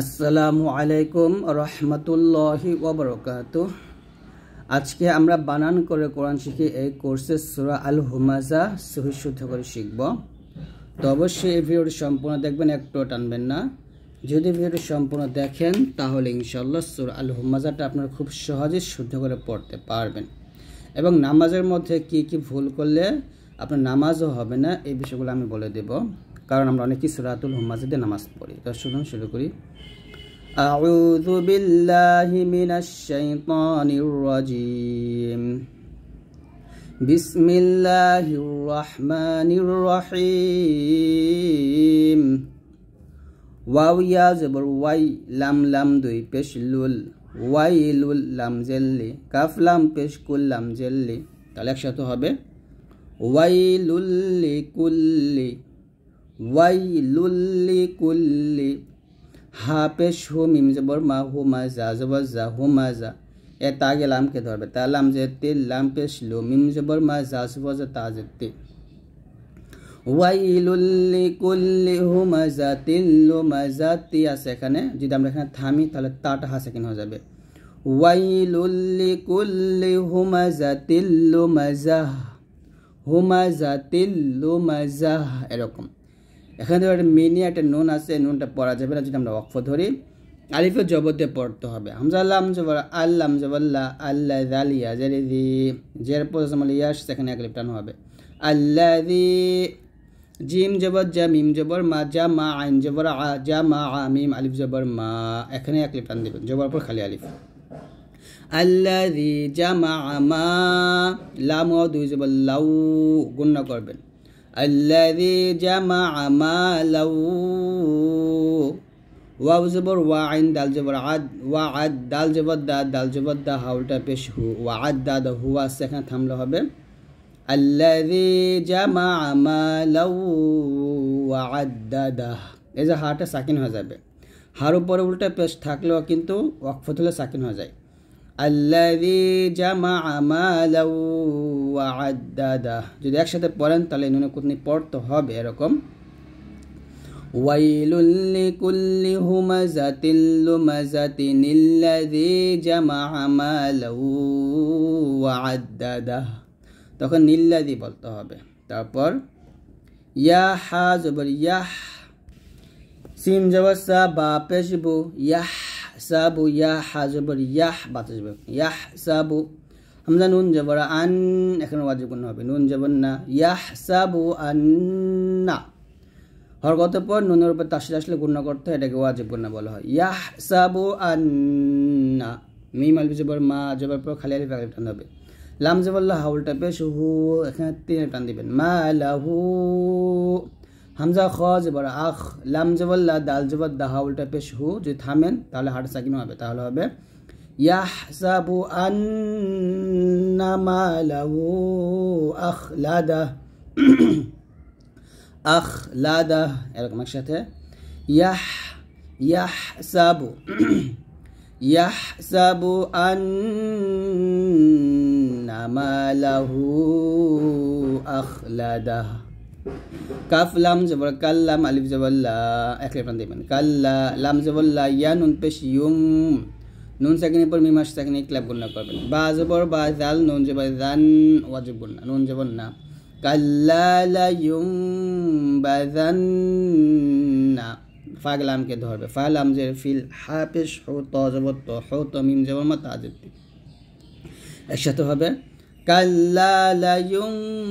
আসসালামু আলাইকুম রহমতুল্লাহি ওয়া বারাকাতুহু। আজকে আমরা বানান করে কোরআন শিখি এই কোর্সে সূরা আল হুমাযা সহি শুদ্ধ করে শিখব। তো অবশ্যই এই ভিডিওটি সম্পূর্ণ দেখবেন, একটু টানবেন না। যদি ভিডিওটি সম্পূর্ণ দেখেন তাহলে ইনশাআল্লাহ সূরা আল হুমাযাটা আপনারা খুব সহজে শুদ্ধ করে পড়তে পারবেন এবং নামাজের মধ্যে কি কি ভুল করলে আপনার নামাজও হবে না এই বিষয়গুলো আমি বলে দেব, কারণ আমরা অনেকেই সূরাতুল হুমাযা দিয়ে নামাজ পড়ি। তো শুরু করি। أعوذ بالله من الشيطان الرجيم بسم الله الرحمن الرحيم واو يا زبر واي لام لام دوي পেশ লুল ওয়াইলুল লাম জেল্লি কাফ লাম পেশ কুল লাম জেল্লি, তাহলে একসাথে হবে ওয়াইলুল লিকুল্লি ওয়াইলুল লিকুল্লি। হা পেশ হু মিম জবর মা হু মা জা জবর জা হু মা জা, এ তাগে লামকে ধরবে তা লাম জে তিল লাম পেশ লু মিম জবর মা জা জবর জা তা জে তি। ওয়াইলুল লিকুল্লি হুমাযাতিল লুমাযাতি আছে এখানে, যদি আমরা এখানে থামি তাহলে তাটা হা সাকিন হয়ে যাবে। ওয়াইলুল লিকুল্লি হুমাযাতিল লুমাযাহ হুমাযাতিল লুমাযাহ, এরকম। এখানে ধরো একটা মিনি একটা নুন আছে, নুনটা পড়া যাবে না যদি আমরা ওয়াকফ ধরি। আলিফে জবর দিয়ে পড়তে হবে। হামজা লাম জবর আল্লাম জবল্লা আল্লা জালিয়া জারিদি, জের পর জামাল ইয়াশ সেখানে এক লিফ টান হবে আল্লাযী। জিম জবর জা মিম জবর মা জা মা আইন জবর আ জা মা আ মিম আলিফ জবর মা, এখানে এক লিফ টান দিবেন, জবর পর খালি আলিফ। আল্লাযী জামা মা লাম ও দুই জবর লাউ গুণনা করবেন আল্লাযী জামা মালাউ। ওয়াও জবর ওয়া আইন দাল জবর আদ ওয়া আদ দাল জবর দা দাল জবর দা হাউলটা পেশ হু ওয়া আদ দা দা হুয়া সেখানে থামলে হবে আল্লাযী জামা মালাউ ওয়া আদ্দাদা। এই যে হাটা সাকিন হয়ে যাবে, হার উপরে উল্টা পেশ থাকলেও কিন্তু ওয়াকফ হলে সাকিন হয়ে যায়। আল্লাযী জামা মালাউ ওয়া আদ্দাদা, যদি একসাথে পড়েন তাহলে নুনে কুতনি পড়তে হবে এরকম। ওয়াইলুল লিকুল্লি হুমাযাতিল লুমাযাতিনিল্লাযী জামা মালাউ ওয়া আদ্দাদা, তখন নিল্লাযী বলতে হবে। তারপর ইয়া হা জবর ইয়াহ, সিন জবর সা বা পেশ বু ইয়াহ সাবু, ইয়া হা জবর ইয়াহ বাত আসবে ইয়াহ সাবু। হামজা নুন জবর আন, এখানে ওয়াজিব গুণ হবে নুন জবর না ইয়াহ সাবু আন্না। হরকতের পর নুনের উপর তাসদীদ আসলে গুণ করতে হয়, এটাকে ওয়াজিব গুণ বলা হয়। ইয়াহ সাবু আন্না, মিম আলিফ জবর মা জবর পর খালি আলিফ আলিফ টান হবে। লাম জবর লা হাউলটা পেশ হু, এখানে তিন টান দিবেন মা লাহু। হামজা খ জবর আখ লাম জবর লা দাল জবর দা হাউলটা পেশ হু, যদি থামেন তাহলে হাট সাকিন হবে, তাহলে হবে ইয়াহসাবু আন্না মালাহু আখলাদা আখলাদা, এরকম একসাথে ইয়াহসাবু ইয়াহসাবু আন্না মালাহু আখলাদা। কাফ লাম জবর কাল্লাম আলিফ জবর লা, এক লিফ টান দিবেন কাল্লা লাম জবর লা ইয়া নুন পেশ ইউম, নুন সাকিনের পর মিম সাকিনে ক্লাব গুণনা করবেন। বা জবর বা জাল নুন জবর জান ওয়াজিব গুণনা নুন জবর না কাল্লা লা ইউমবাযান্না। ফা লামকে ধরবে ফা লাম জের ফিল হা পেশ হু ত জবর ত হু ত মিম জবর মা তা জের, একসাথে হবে কাল্লা লা ইউমবাযান্না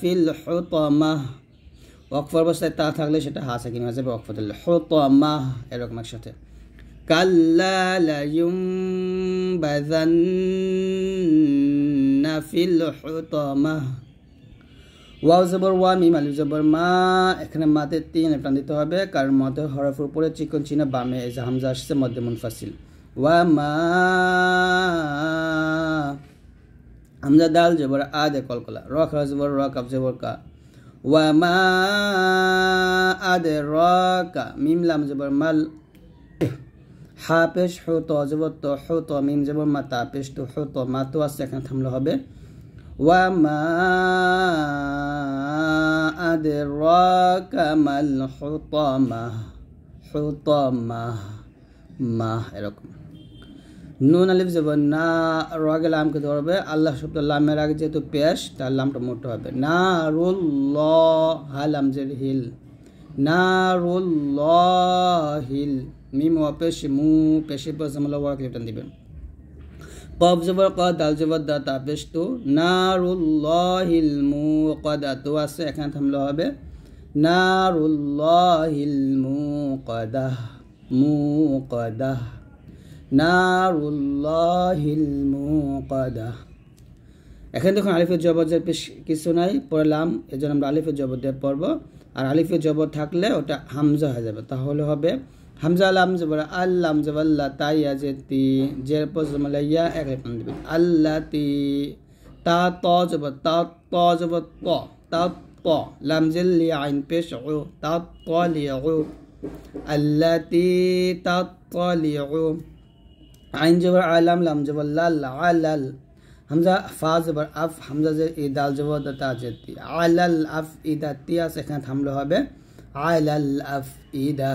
ফিল হুতামাহ। ওয়াকফ অবস্থায় তা থাকলে সেটা হা সাকিন হয়ে যাবে, ওয়াকফ দিলে হুতামাহ, এরকম একসাথে কাল্লা লা ইউমবাযান্না ফিল হুতামাহ। ওয়াও জবর ওয়া মিম আলিফ জবর মা, এখানে মাতে তিন টান দিতে হবে, কারণ মধ্যে হরফের উপরে চিকন চিহ্ন বামে এই যে হামজা আসছে মধ্যে মুনফাসিল। ওয়া মা হামজা দাল জবর আ দে কলকলা র খা জবর র কাফ জবর কা ওয়া মা আদরাকা মিম লাম জবর মাল হা পেশ হু ত জবর ত হু ত মিম জবর মা তা পেশ তু হু ত মা তো আছে এখানে থামলে হবে ওয়া মা আদরাকা মাল হুতামাহ হুতামাহ মা এরকম। নুন আলিফ জবর না, র আগে লামকে ধরবে, আল্লাহ শব্দ লামের আগে যেহেতু পেশ তার লামটা মোটা হবে। নারুল্লাহ, হা লামজের হিল, নারুল্লাহিল, মিম ওয়া পেশ মু, পেশে পর জামলা ওয়া লিফটান দিবেন। কফ জবর ক, দাল জবর দা, তা পেশ তো, নারুল্লাহিল মুকাদাতু আছে, এখানে থামলে হবে নারুল্লাহিল মুকাদাহ মুকাদাহ, নারুল্লাহিল মুকাদাহ। এখানে দেখুন আলিফের জবর যে কিছু নাই, পরে লাম, এজন্য আমরা আলিফের জবর দিয়ে পড়ব। আর আলিফের জবর থাকলে ওটা হামজা হয়ে যাবে, তাহলে হবে হামজা লাম জবর আল্লাম জবল্লা তাই আজেতি, জের পর জমলাইয়া এক রেপন দিবেন আল্লাতি, তা ত জবর তা ত জবর ত, তা ত লাম জিল্লি আইন পেশ উ, তা তালিউ, আল্লাতি তা তালিউ, আইন জবর আলাম লাম জবর লাল আলাল, হামজা ফা জবর আফ, হামজা যে ইদাল জবর তা জেতি, আলাল আফ ইদা তিয়াস, এখানে থামলে হবে আলাল আফ ইদা,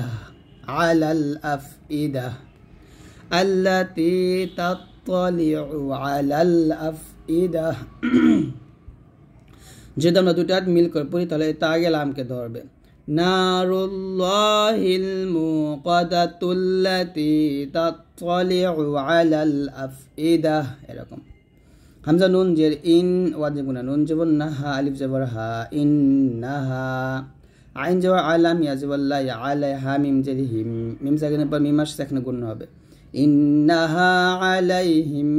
আলাল আফ ইদা, আল্লাতি তাত্তালিউ আলাল আফ ইদা। যদি আমরা দুটো মিল করে পড়ি তাহলে তা আগে লামকে ধরবে, নারুল্লাহিল মুকাদাতুল্লাতি তাত্তালিউ আলাল আফ ইদা, এরকম। হামজা নুন জের ইন, ওয়াজিব গুনা, নুন জবর নাহা, আলিফ জবর হা, ইন্নাহা, আইন জবর আলাম, ইয়া জবর লা, ইয়া আলাইহা, মিম জের হিম, মিম সাকিনের পর মিম আসছে, এখানে গুণ হবে ইন্নাহা আলাইহিম,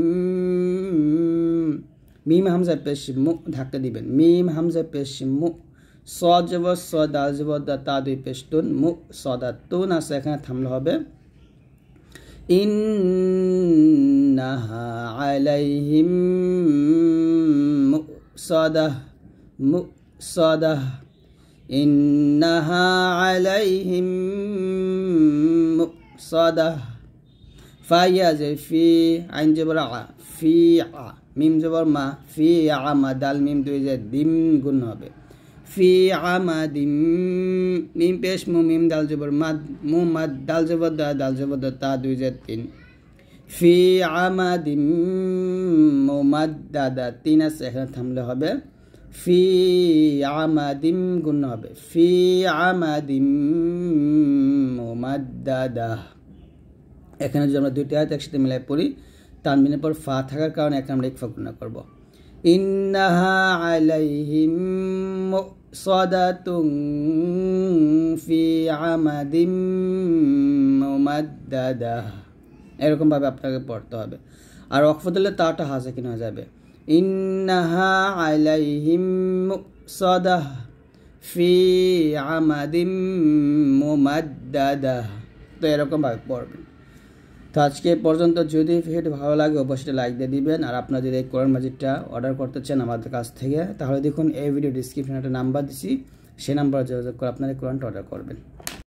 মিম হামজা পেশ মু, ধাক্কা দিবেন, মিম হামজা পেশ মু, স জবর স, দাল জবর দা, তা দুই পেশ তুন, মু সদা তুন আছে, এখানে থামলে হবে ইন্নাহা আলাইহিম মুসাদাহ মুসাদাহ, ইন্নাহা আলাইহিম মুসাদাহ। ফা ইয়া জে ফি, আইন জবর আ, ফি আ, মিম জবর মা, ফি আমা, দাল মিম দুই যে দিম, গুণ হবে ফি আমাদিম, মিম পেশ মু, মিম দাল জবর মাদ, মু মাদ, দাল জবর দা, দাল জবর দা, তা দুই যে তিন, ফি আমাদিম মুমাদ্দাদা, তিন আছে, এখানে থামলে হবে ফি আমাদিম, গুণ হবে ফি আমাদিম মুমাদ্দাদা। এখানে যদি আমরা দুইটি আয়াত একসাথে মিলাই পড়ি, তানবিনের পর ফা থাকার কারণে এখানে আমরা ইকফা গুণ করব, ইন্নাহা আলাইহিম মুসাদাতুন ফি আমাদিম মুমাদ্দাদা, এরকম ভাবে আপনাকে পড়তে হবে। আর ওয়াকফ দিলে তাটা হাসাকিন হয়ে যাবে, ইন্নাহা আলাইহিম মুসাদাহ ফি আমাদিম মুমাদ্দাদা, তো এরকম ভাবে পড়বেন। তো আজকে পর্যন্ত, যদি ভিডিওটি ভালো লাগে অবশ্যই লাইক দিয়ে দিবেন। আর আপনারা যদি এই কোরআন মাজিদটা অর্ডার করতে চান আমাদের কাছ থেকে, তাহলে দেখুন এই ভিডিও ডিসক্রিপশনে একটা নাম্বার দিছি, সেই নাম্বারে যোগাযোগ করে আপনারা কোরআনটা অর্ডার করবেন।